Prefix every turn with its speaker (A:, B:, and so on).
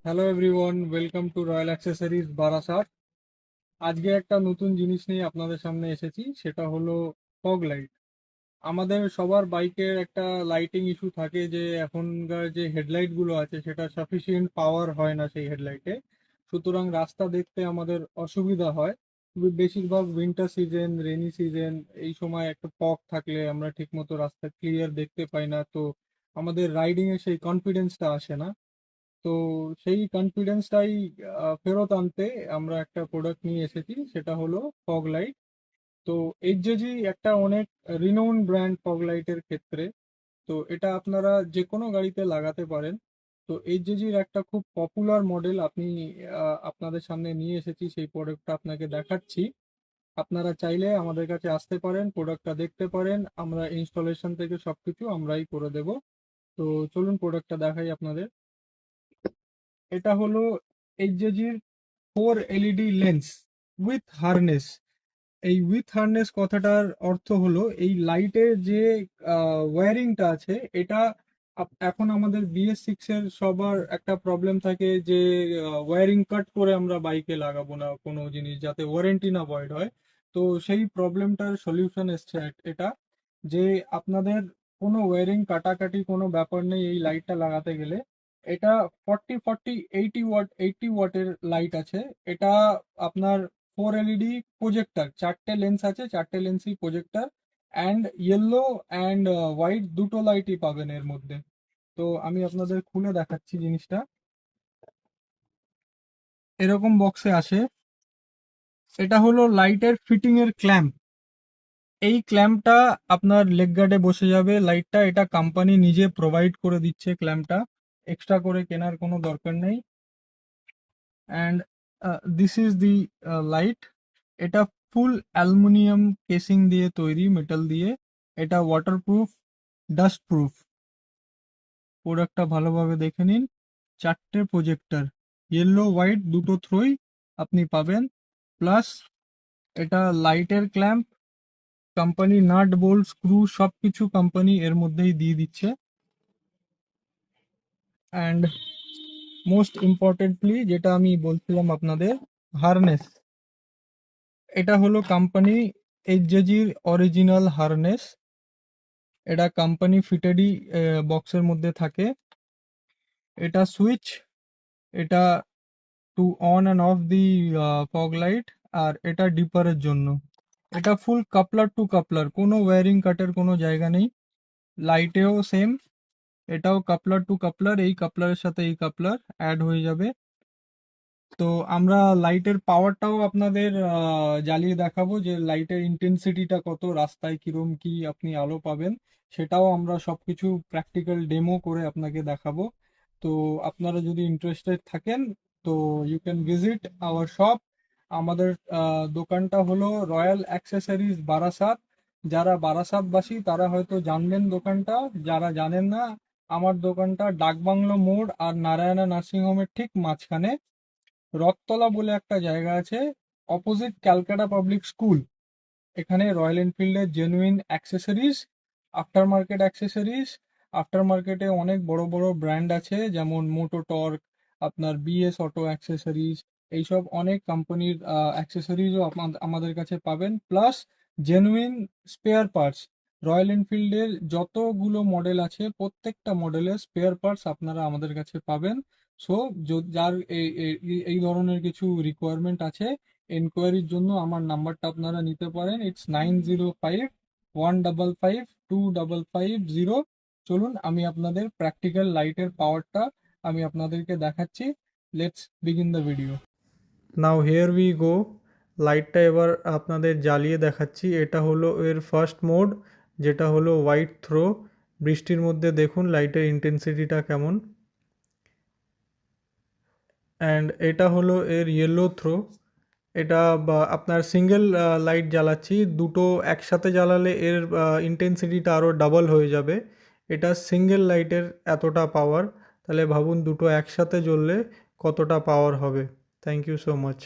A: Hello everyone, welcome to royal accessories Barasat. আজকে একটা নতুন জিনিস নিয়ে আপনাদের সামনে এসেছি, সেটা হলো ফগ লাইট। আমাদের সবার বাইকের একটা লাইটিং ইস্যু থাকে যে এখনকার যে হেডলাইট গুলো আছে সেটা সাফিসিয়েন্ট পাওয়ার হয় না সেই হেডলাইটে। সুতরাং রাস্তা দেখতে আমাদের অসুবিধা হয়। বেশিরভাগ উইন্টার সিজন, রেনি সিজন, এই সময় একটা ফগ থাকলে আমরা ঠিকমতো রাস্তা ক্লিয়ার দেখতে পাই না, তো আমাদের রাইডিং এ সেই কনফিডেন্সটা আসে না। তো সেই কনফিডেন্সটাই ফেরত আনতে আমরা একটা প্রোডাক্ট নিয়ে এসেছি, সেটা হলো ফগ লাইট। তো এইচজেজি একটা অনেক রিনোন ব্র্যান্ড ফগ লাইটের ক্ষেত্রে। তো এটা আপনারা যে কোনো গাড়িতে লাগাতে পারেন। তো এইচজেজির একটা খুব পপুলার মডেল আপনি আপনাদের সামনে নিয়ে এসেছি, সেই প্রোডাক্টটা আপনাকে দেখাচ্ছি। আপনারা চাইলে আমাদের কাছে আসতে পারেন, প্রোডাক্টটা দেখতে পারেন, আমরা ইনস্টলেশন থেকে সবকিছু আমরাই করে দেব। তো চলুন প্রোডাক্টটা দেখাই আপনাদের। এটা হলো এইচজেজির 4 LED লেন্স উইথ হারনেস। এই উইথ হারনেস কথাটার অর্থ হলো এই লাইটের যে ওয়্যারিংটা আছে এটা এখন আমাদের BS6 এর সবার একটা প্রবলেম থাকে যে ওয়্যারিং কাট করে আমরা বাইকে লাগাবো না কোনো জিনিস, যাতে ওয়ারেন্টি না ভয়েড হয়। তো সেই প্রবলেমটার সলিউশন এসছে এটা, যে আপনাদের কোনো ওয়্যারিং কাটাকাটি কোনো ব্যাপার নেই এই লাইটটা লাগাতে গেলে। এটা 40 40 80 ওয়াটের লাইট আছে। এটা আপনার 4 LED প্রজেক্টর, 4টে লেন্স আছে, 4টে লেন্সই projector. And yellow and white দুটো লাইটই পাবেন এর মধ্যে। তো আমি আপনাদের খুলে দেখাচ্ছি জিনিসটা। এরকম বক্সে আসে। এটা হলো লাইটের ফিটিং এর ক্ল্যাম্প। এই ক্ল্যাম্পটা আপনার লেগ গার্ডে বসে যাবে লাইটটা, এটা কোম্পানি নিজে প্রোভাইড করে দিচ্ছে ক্ল্যাম্পটা, এক্সট্রা করে কেনার কোনো দরকার নেই। And this is the light. এটা ফুল অ্যালুমিনিয়াম কেসিং দিয়ে তৈরি, মেটাল দিয়ে। এটা ওয়াটারপ্রুফ, ডাস্ট প্রুফ। প্রোডাক্টটা ভালোভাবে দেখে নিন। 4টে প্রজেক্টর, ইয়েলো হোয়াইট দুটো থ্রোই আপনি পাবেন। প্লাস এটা লাইটের clamp, company nut bolt screw সবকিছু কোম্পানি এর মধ্যেই দিয়ে দিচ্ছে। অ্যান্ড মোস্ট ইম্পর্টেন্টলি যেটা আমি বলছিলাম আপনাদের, হারনেস। এটা হলো কোম্পানি এইচজেজির অরিজিনাল হারনেস। এটা কোম্পানি ফিটেডই বক্সের মধ্যে থাকে। এটা সুইচ, এটা to on and off the fog light. আর এটা ডিপারের জন্য। এটা ফুল কাপলার টু কাপলার, কোনো ওয়্যারিং কাটের কোনো জায়গা নেই। লাইটেও সেম, এটাও কাপলার টু কাপলার, এই কাপলারের সাথে এই কাপলার অ্যাড হয়ে যাবে। তো আমরা লাইটের পাওয়ারটাও আপনাদের জ্বালিয়ে দেখাবো, যে লাইটের ইন্টেন্সিটিটা কত, রাস্তায় কিরম কি আপনি আলো পাবেন, সেটাও আমরা সবকিছু প্র্যাকটিক্যাল ডেমো করে আপনাকে দেখাবো। তো আপনারা যদি ইন্টারেস্টেড থাকেন, তো you can visit our shop. আমাদের দোকানটা হলো রয়্যাল অ্যাক্সেসরিজ বারাসাত। যারা বারাসাতবাসী তারা হয়তো জানবেন দোকানটা, যারা জানেন না, আমার দোকানটা ডাকবাংলো মোড় আর নারায়ণা নার্সিং হোমের ঠিক মাঝখানে রথতলা বলে একটা জায়গা আছে, অপোজিট ক্যালকাটা পাবলিক স্কুল। এখানে রয়্যাল এনফিল্ডের genuine accessories, after market accessories. After মার্কেটে অনেক বড় বড় ব্র্যান্ড আছে, যেমন মোটো টর্ক, আপনার BS অটো অ্যাক্সেসরিজ, এইসব অনেক কোম্পানির অ্যাক্সেসরিজও আমাদের কাছে পাবেন। Plus genuine spare parts. Royal এনফিল্ডের যতগুলো মডেল আছে প্রত্যেকটা মডেলের স্পেয়ার পার্টস আপনারা আমাদের কাছে পাবেন। সো যার এই ধরনের কিছু রিকোয়ারমেন্ট আছে, এনকোয়ারির জন্য আমার নাম্বারটা আপনারা নিতে পারেন। ইটস 9051555255 চলুন আমি আপনাদের প্র্যাকটিক্যাল লাইটের পাওয়ারটা আমি আপনাদেরকে দেখাচ্ছি। Let's begin the video. Now here we go. লাইটটা এবার আপনাদের জ্বালিয়ে দেখাচ্ছি। এটা হলো এর ফার্স্ট মোড, যেটা হলো হোয়াইট থ্রো। বৃষ্টির মধ্যে দেখুন লাইটের ইন্টেন্সিটিটা কেমন। অ্যান্ড এটা হলো এর ইয়েলো থ্রো। এটা আপনার সিঙ্গেল লাইট জ্বালাচ্ছি, দুটো একসাথে জ্বালালে এর ইন্টেন্সিটিটা আরও ডাবল হয়ে যাবে। এটা সিঙ্গেল লাইটের এতটা পাওয়ার, তাহলে ভাবুন দুটো একসাথে জ্বললে কতটা পাওয়ার হবে। Thank you so much.